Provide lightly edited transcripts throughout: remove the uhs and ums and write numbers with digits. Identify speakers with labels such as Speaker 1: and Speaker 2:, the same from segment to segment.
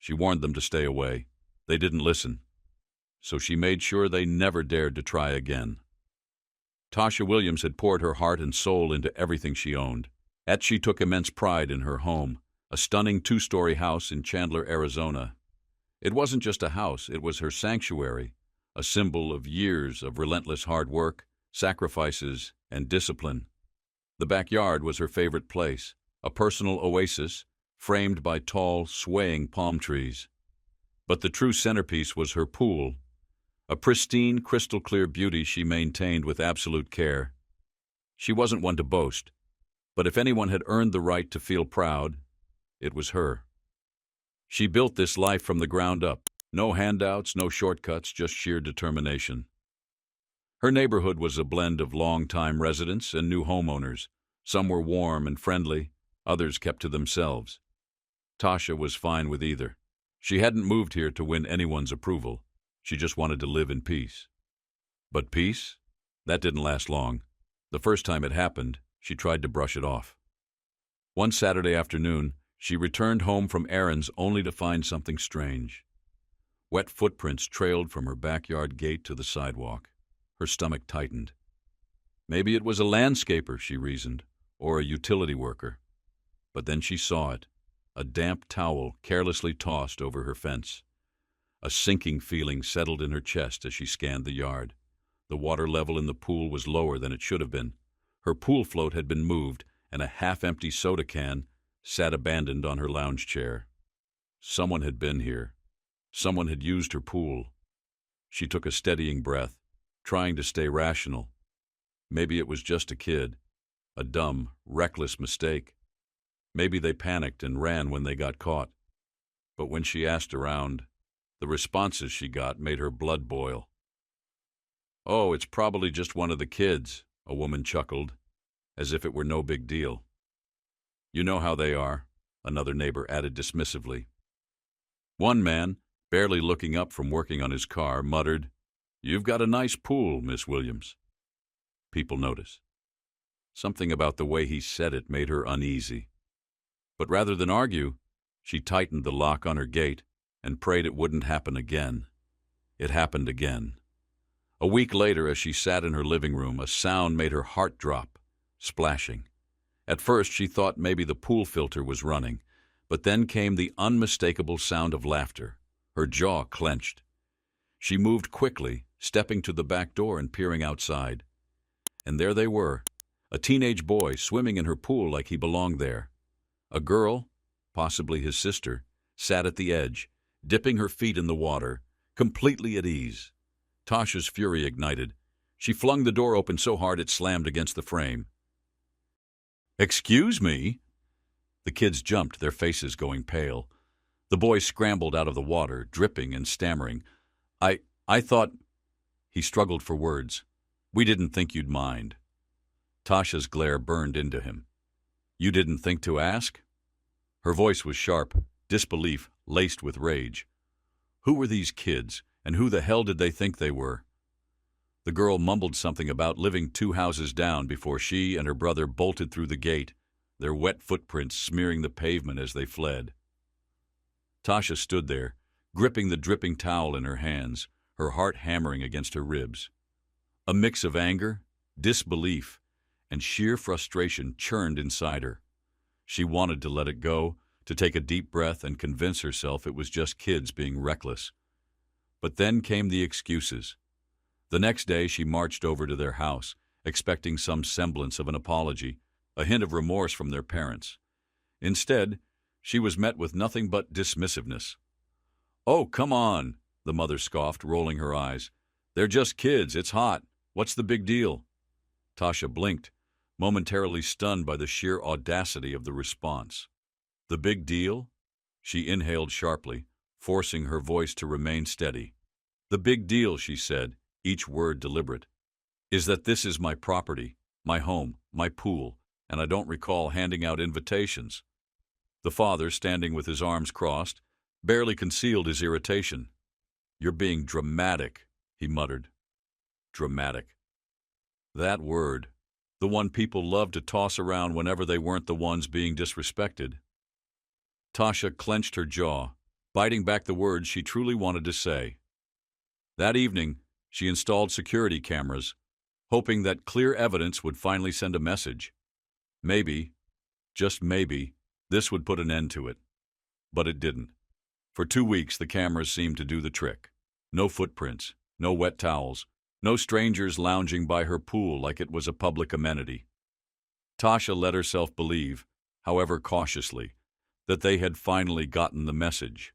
Speaker 1: She warned them to stay away. They didn't listen, so she made sure they never dared to try again. Tasha Williams had poured her heart and soul into everything she owned. Yet she took immense pride in her home, a stunning 2-story house in Chandler, Arizona. It wasn't just a house, it was her sanctuary, a symbol of years of relentless hard work, sacrifices, and discipline. The backyard was her favorite place, a personal oasis framed by tall, swaying palm trees. But the true centerpiece was her pool, a pristine, crystal-clear beauty she maintained with absolute care. She wasn't one to boast, but if anyone had earned the right to feel proud, it was her. She built this life from the ground up. No handouts, no shortcuts, just sheer determination. Her neighborhood was a blend of long-time residents and new homeowners. Some were warm and friendly, others kept to themselves. Tasha was fine with either. She hadn't moved here to win anyone's approval. She just wanted to live in peace. But peace? That didn't last long. The first time it happened, she tried to brush it off. One Saturday afternoon, she returned home from errands only to find something strange. Wet footprints trailed from her backyard gate to the sidewalk. Her stomach tightened. Maybe it was a landscaper, she reasoned, or a utility worker. But then she saw it, a damp towel carelessly tossed over her fence. A sinking feeling settled in her chest as she scanned the yard. The water level in the pool was lower than it should have been. Her pool float had been moved, and a half-empty soda can sat abandoned on her lounge chair. Someone had been here. Someone had used her pool. She took a steadying breath, trying to stay rational. Maybe it was just a kid, a dumb, reckless mistake. Maybe they panicked and ran when they got caught. But when she asked around, the responses she got made her blood boil. "Oh, it's probably just one of the kids," a woman chuckled, as if it were no big deal. "You know how they are," another neighbor added dismissively. One man, barely looking up from working on his car, muttered, "You've got a nice pool, Miss Williams." People noticed. Something about the way he said it made her uneasy. But rather than argue, she tightened the lock on her gate and prayed it wouldn't happen again. It happened again. A week later, as she sat in her living room, a sound made her heart drop, splashing. At first, she thought maybe the pool filter was running, but then came the unmistakable sound of laughter. Her jaw clenched. She moved quickly, stepping to the back door and peering outside. And there they were, a teenage boy swimming in her pool like he belonged there. A girl, possibly his sister, sat at the edge, dipping her feet in the water, completely at ease. Tasha's fury ignited. She flung the door open so hard it slammed against the frame. "Excuse me?" The kids jumped, their faces going pale. The boy scrambled out of the water, dripping and stammering. I thought—" He struggled for words. "We didn't think you'd mind." Tasha's glare burned into him. "You didn't think to ask?" Her voice was sharp, disbelief laced with rage. Who were these kids, and who the hell did they think they were? The girl mumbled something about living 2 houses down before she and her brother bolted through the gate, their wet footprints smearing the pavement as they fled. Tasha stood there, gripping the dripping towel in her hands, her heart hammering against her ribs. A mix of anger, disbelief, and sheer frustration churned inside her. She wanted to let it go, to take a deep breath and convince herself it was just kids being reckless. But then came the excuses. The next day she marched over to their house, expecting some semblance of an apology, a hint of remorse from their parents. Instead, she was met with nothing but dismissiveness. "Oh, come on," the mother scoffed, rolling her eyes. "They're just kids, it's hot. What's the big deal?" Tasha blinked, momentarily stunned by the sheer audacity of the response. "The big deal?" She inhaled sharply, forcing her voice to remain steady. "The big deal," she said, each word deliberate, "is that this is my property, my home, my pool, and I don't recall handing out invitations." The father, standing with his arms crossed, barely concealed his irritation. "You're being dramatic," he muttered. Dramatic. That word, the one people loved to toss around whenever they weren't the ones being disrespected. Tasha clenched her jaw, biting back the words she truly wanted to say. That evening, she installed security cameras, hoping that clear evidence would finally send a message. Maybe, just maybe, this would put an end to it. But it didn't. For 2 weeks, the cameras seemed to do the trick. No footprints, no wet towels, no strangers lounging by her pool like it was a public amenity. Tasha let herself believe, however cautiously, that they had finally gotten the message.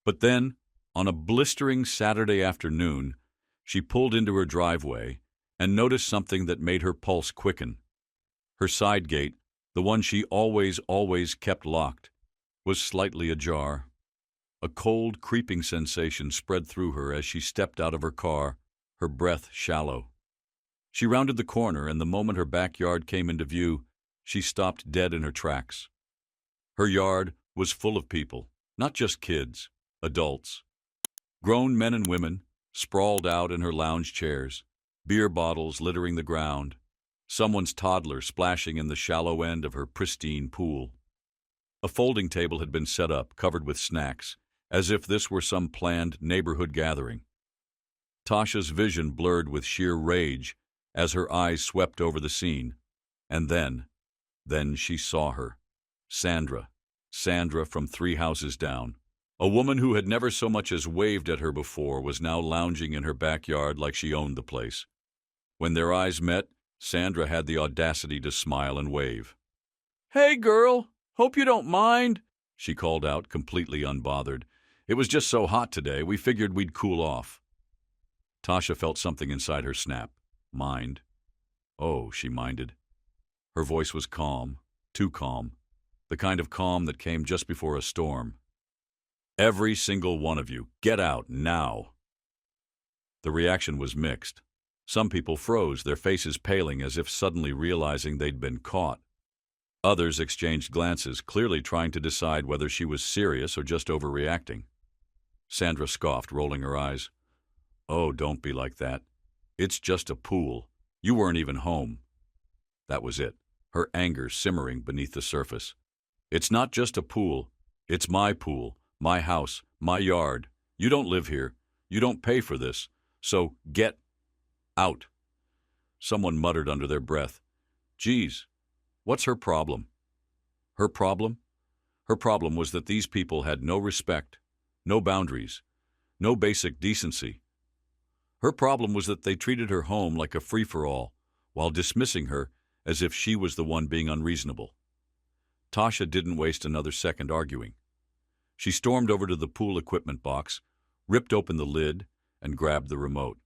Speaker 1: But then, on a blistering Saturday afternoon, she pulled into her driveway and noticed something that made her pulse quicken. Her side gate, the one she always kept locked, was slightly ajar. A cold, creeping sensation spread through her as she stepped out of her car, her breath shallow. She rounded the corner, and the moment her backyard came into view, she stopped dead in her tracks. Her yard was full of people, not just kids, adults. Grown men and women, sprawled out in her lounge chairs, beer bottles littering the ground, someone's toddler splashing in the shallow end of her pristine pool. A folding table had been set up, covered with snacks, as if this were some planned neighborhood gathering. Tasha's vision blurred with sheer rage as her eyes swept over the scene. And then she saw her. Sandra from 3 houses down. A woman who had never so much as waved at her before was now lounging in her backyard like she owned the place. When their eyes met, Sandra had the audacity to smile and wave. "Hey, girl, hope you don't mind," she called out, completely unbothered. "It was just so hot today, we figured we'd cool off." Tasha felt something inside her snap. Mind. Oh, she minded. Her voice was calm, too calm, the kind of calm that came just before a storm. "Every single one of you, get out now." The reaction was mixed. Some people froze, their faces paling as if suddenly realizing they'd been caught. Others exchanged glances, clearly trying to decide whether she was serious or just overreacting. Sandra scoffed, rolling her eyes. "Oh, don't be like that. It's just a pool. You weren't even home." That was it, her anger simmering beneath the surface. "It's not just a pool. It's my pool, my house, my yard. You don't live here. You don't pay for this. So get out." Someone muttered under their breath, "Geez, what's her problem?" Her problem? Her problem was that these people had no respect, no boundaries, no basic decency. Her problem was that they treated her home like a free-for-all, while dismissing her as if she was the one being unreasonable. Tasha didn't waste another second arguing. She stormed over to the pool equipment box, ripped open the lid, and grabbed the remote.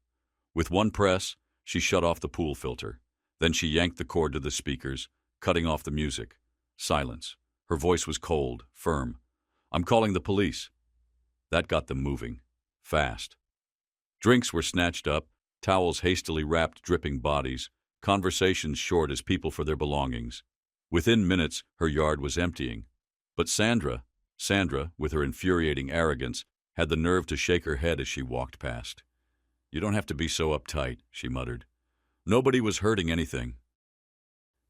Speaker 1: With one press, she shut off the pool filter. Then she yanked the cord to the speakers, cutting off the music. Silence. Her voice was cold, firm. "I'm calling the police." That got them moving. Fast. Drinks were snatched up, towels hastily wrapped dripping bodies, conversations short as people for their belongings. Within minutes, her yard was emptying. But Sandra, with her infuriating arrogance, had the nerve to shake her head as she walked past. "You don't have to be so uptight," she muttered. "Nobody was hurting anything."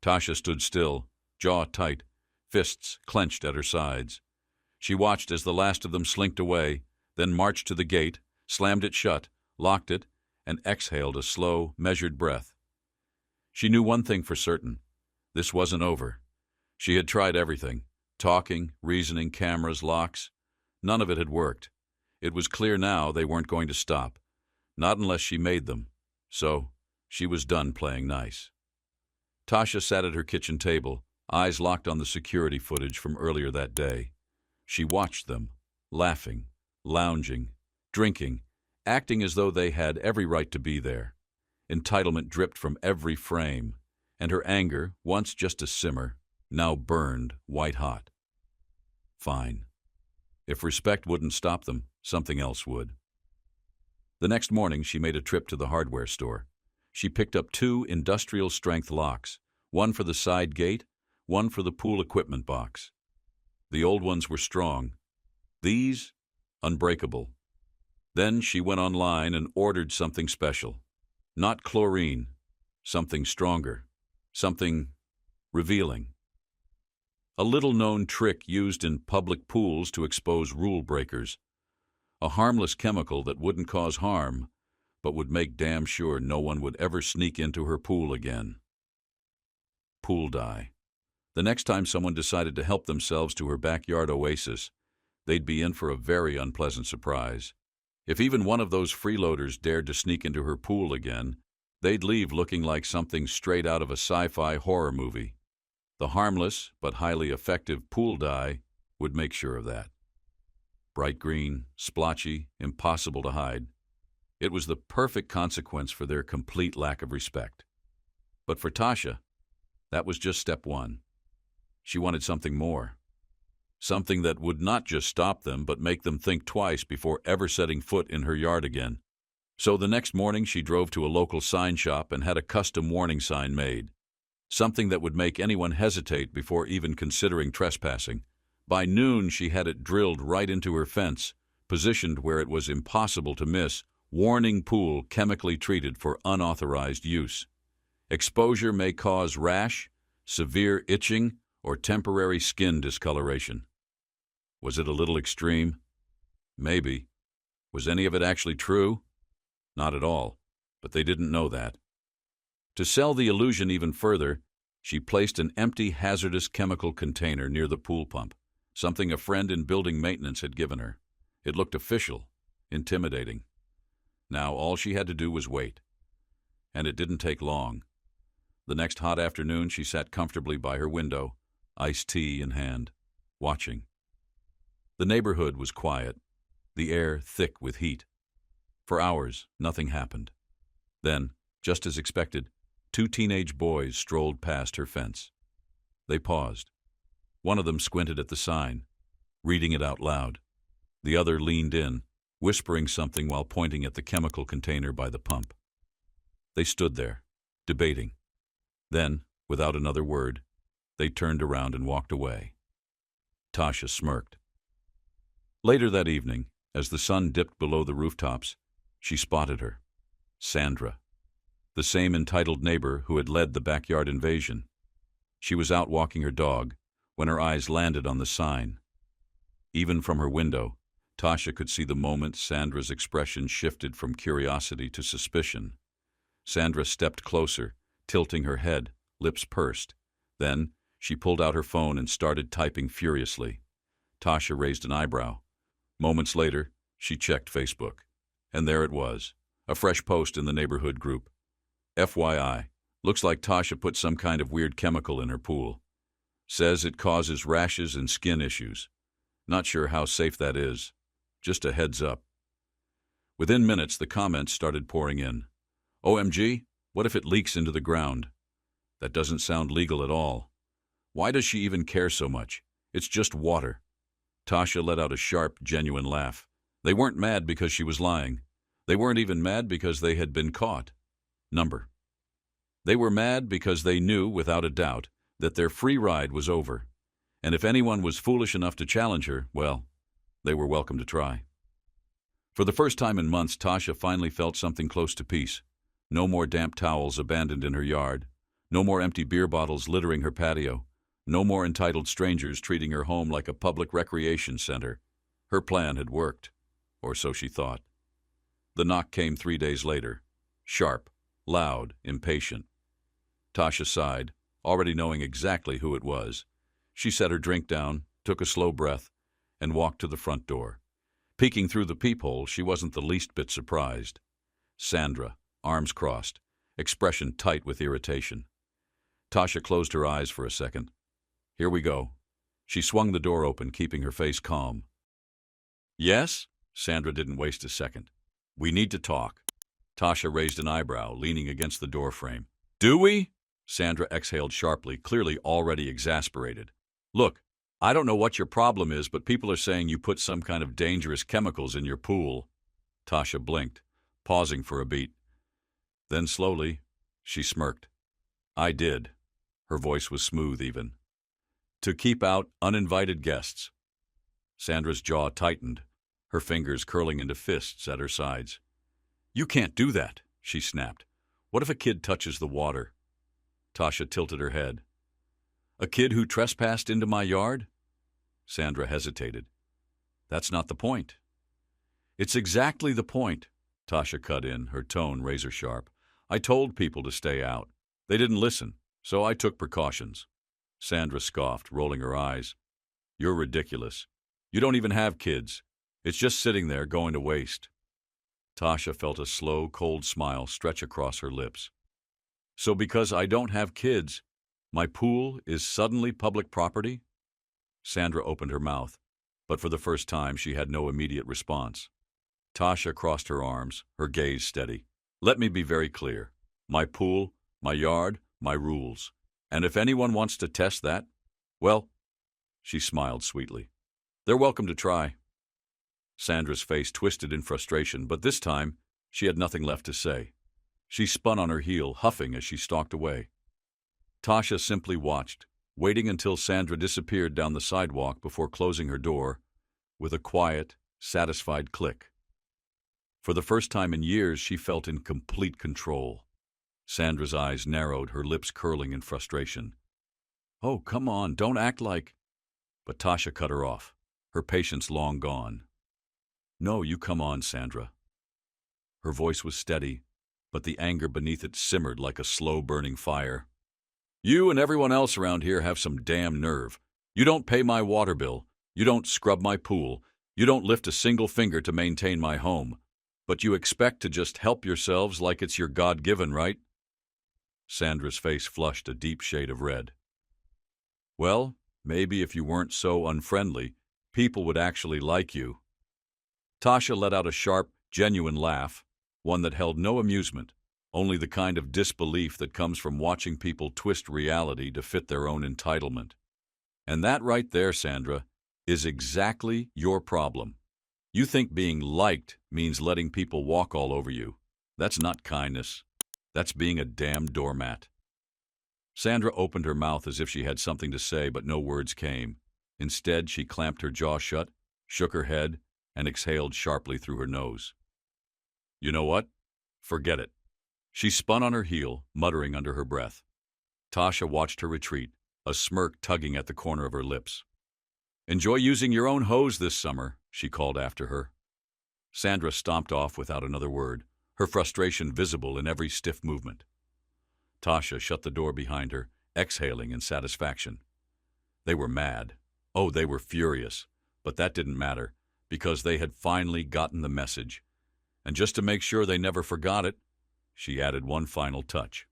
Speaker 1: Tasha stood still, jaw tight, fists clenched at her sides. She watched as the last of them slinked away, then marched to the gate, slammed it shut, locked it, and exhaled a slow, measured breath. She knew one thing for certain. This wasn't over. She had tried everything. Talking, reasoning, cameras, locks. None of it had worked. It was clear now they weren't going to stop. Not unless she made them. So, she was done playing nice. Tasha sat at her kitchen table, eyes locked on the security footage from earlier that day. She watched them, laughing, lounging, drinking, acting as though they had every right to be there. Entitlement dripped from every frame, and her anger, once just a simmer, now burned white-hot. Fine. If respect wouldn't stop them, something else would. The next morning, she made a trip to the hardware store. She picked up 2 industrial-strength locks, one for the side gate, one for the pool equipment box. The old ones were strong. These, unbreakable. Then she went online and ordered something special. Not chlorine, something stronger, something revealing. a little-known trick used in public pools to expose rule breakers. A harmless chemical that wouldn't cause harm, but would make damn sure no one would ever sneak into her pool again. Pool dye. The next time someone decided to help themselves to her backyard oasis, they'd be in for a very unpleasant surprise. If even one of those freeloaders dared to sneak into her pool again, they'd leave looking like something straight out of a sci-fi horror movie. The harmless but highly effective pool dye would make sure of that. Bright green, splotchy, impossible to hide. It was the perfect consequence for their complete lack of respect. But for Tasha, that was just step one. She wanted something more. Something that would not just stop them, but make them think twice before ever setting foot in her yard again. So the next morning she drove to a local sign shop and had a custom warning sign made. Something that would make anyone hesitate before even considering trespassing. By noon she had it drilled right into her fence, positioned where it was impossible to miss. Warning: pool chemically treated for unauthorized use. Exposure may cause rash, severe itching, or temporary skin discoloration. Was it a little extreme? Maybe. Was any of it actually true? Not at all, but they didn't know that. To sell the illusion even further, she placed an empty hazardous chemical container near the pool pump, something a friend in building maintenance had given her. It looked official, intimidating. Now all she had to do was wait. And it didn't take long. The next hot afternoon she sat comfortably by her window, iced tea in hand, watching. The neighborhood was quiet, the air thick with heat. For hours, nothing happened. Then, just as expected, 2 teenage boys strolled past her fence. They paused. One of them squinted at the sign, reading it out loud. The other leaned in, whispering something while pointing at the chemical container by the pump. They stood there, debating. Then, without another word, they turned around and walked away. Tasha smirked. Later that evening, as the sun dipped below the rooftops, she spotted her. Sandra, the same entitled neighbor who had led the backyard invasion. She was out walking her dog when her eyes landed on the sign. Even from her window, Tasha could see the moment Sandra's expression shifted from curiosity to suspicion. Sandra stepped closer, tilting her head, lips pursed. Then, she pulled out her phone and started typing furiously. Tasha raised an eyebrow. Moments later, she checked Facebook. And there it was, a fresh post in the neighborhood group. FYI, looks like Tasha put some kind of weird chemical in her pool. Says it causes rashes and skin issues. Not sure how safe that is. Just a heads up. Within minutes, the comments started pouring in. OMG, what if it leaks into the ground? That doesn't sound legal at all. Why does she even care so much? It's just water. Tasha let out a sharp, genuine laugh. They weren't mad because she was lying. They weren't even mad because they had been caught. They were mad because they knew, without a doubt, that their free ride was over. And if anyone was foolish enough to challenge her, well, they were welcome to try. For the first time in months, Tasha finally felt something close to peace. No more damp towels abandoned in her yard. No more empty beer bottles littering her patio. No more entitled strangers treating her home like a public recreation center. Her plan had worked, or so she thought. The knock came 3 days later, sharp, loud, impatient. Tasha sighed, already knowing exactly who it was. She set her drink down, took a slow breath, and walked to the front door. Peeking through the peephole, she wasn't the least bit surprised. Sandra, arms crossed, expression tight with irritation. Tasha closed her eyes for a second. Here we go. She swung the door open, keeping her face calm. Yes? Sandra didn't waste a second. We need to talk. Tasha raised an eyebrow, leaning against the doorframe. Do we? Sandra exhaled sharply, clearly already exasperated. Look, I don't know what your problem is, but people are saying you put some kind of dangerous chemicals in your pool. Tasha blinked, pausing for a beat. Then slowly, she smirked. I did. Her voice was smooth even. To keep out uninvited guests. Sandra's jaw tightened, her fingers curling into fists at her sides. You can't do that, she snapped. What if a kid touches the water? Tasha tilted her head. A kid who trespassed into my yard? Sandra hesitated. That's not the point. It's exactly the point, Tasha cut in, her tone razor-sharp. I told people to stay out. They didn't listen, so I took precautions. Sandra scoffed, rolling her eyes. You're ridiculous. You don't even have kids. It's just sitting there going to waste. Tasha felt a slow, cold smile stretch across her lips. So because I don't have kids, my pool is suddenly public property? Sandra opened her mouth, but for the first time she had no immediate response. Tasha crossed her arms, her gaze steady. Let me be very clear. My pool, my yard, my rules. And if anyone wants to test that, well, she smiled sweetly. They're welcome to try. Sandra's face twisted in frustration, but this time she had nothing left to say. She spun on her heel, huffing as she stalked away. Tasha simply watched, waiting until Sandra disappeared down the sidewalk before closing her door with a quiet, satisfied click. For the first time in years, she felt in complete control. Sandra's eyes narrowed, her lips curling in frustration. Oh, come on, don't act like... But Tasha cut her off, her patience long gone. No, you come on, Sandra. Her voice was steady, but the anger beneath it simmered like a slow-burning fire. You and everyone else around here have some damn nerve. You don't pay my water bill. You don't scrub my pool. You don't lift a single finger to maintain my home. But you expect to just help yourselves like it's your God-given right? Sandra's face flushed a deep shade of red. Well, maybe if you weren't so unfriendly, people would actually like you. Tasha let out a sharp, genuine laugh, one that held no amusement, only the kind of disbelief that comes from watching people twist reality to fit their own entitlement. And that right there, Sandra, is exactly your problem. You think being liked means letting people walk all over you. That's not kindness. That's being a damn doormat. Sandra opened her mouth as if she had something to say, but no words came. Instead, she clamped her jaw shut, shook her head, and exhaled sharply through her nose. You know what? Forget it. She spun on her heel, muttering under her breath. Tasha watched her retreat, a smirk tugging at the corner of her lips. Enjoy using your own hose this summer, she called after her. Sandra stomped off without another word, her frustration visible in every stiff movement. Tasha shut the door behind her, exhaling in satisfaction. They were mad. Oh, they were furious. But that didn't matter, because they had finally gotten the message. And just to make sure they never forgot it, she added one final touch.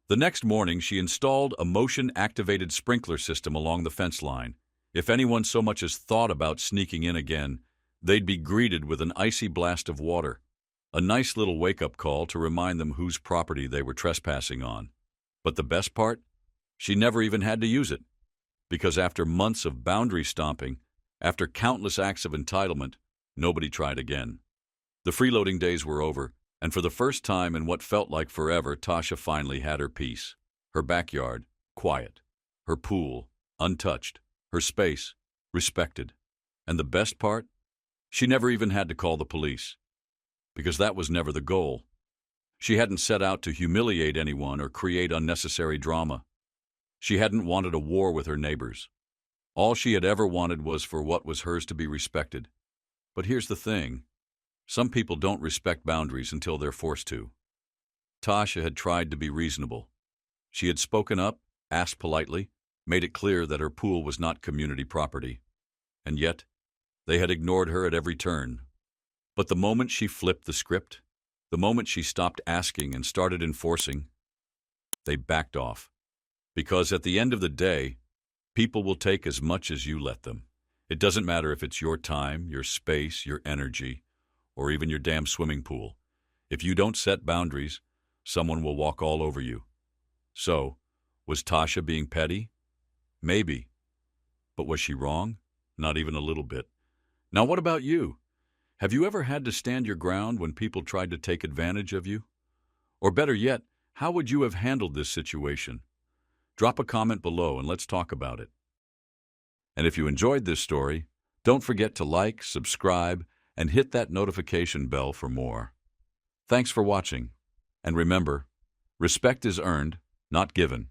Speaker 1: The next morning, she installed a motion-activated sprinkler system along the fence line. If anyone so much as thought about sneaking in again, they'd be greeted with an icy blast of water. A nice little wake-up call to remind them whose property they were trespassing on. But the best part? She never even had to use it. Because after months of boundary stomping, after countless acts of entitlement, nobody tried again. The freeloading days were over, and for the first time in what felt like forever, Tasha finally had her peace. Her backyard, quiet. Her pool, untouched. Her space, respected. And the best part? She never even had to call the police. Because that was never the goal. She hadn't set out to humiliate anyone or create unnecessary drama. She hadn't wanted a war with her neighbors. All she had ever wanted was for what was hers to be respected. But here's the thing. Some people don't respect boundaries until they're forced to. Tasha had tried to be reasonable. She had spoken up, asked politely, made it clear that her pool was not community property. And yet, they had ignored her at every turn. But the moment she flipped the script, the moment she stopped asking and started enforcing, they backed off. Because at the end of the day, people will take as much as you let them. It doesn't matter if it's your time, your space, your energy, or even your damn swimming pool. If you don't set boundaries, someone will walk all over you. So, was Tasha being petty? Maybe. But was she wrong? Not even a little bit. Now what about you? Have you ever had to stand your ground when people tried to take advantage of you? Or better yet, how would you have handled this situation? Drop a comment below and let's talk about it. And if you enjoyed this story, don't forget to like, subscribe, and hit that notification bell for more. Thanks for watching. And remember, respect is earned, not given.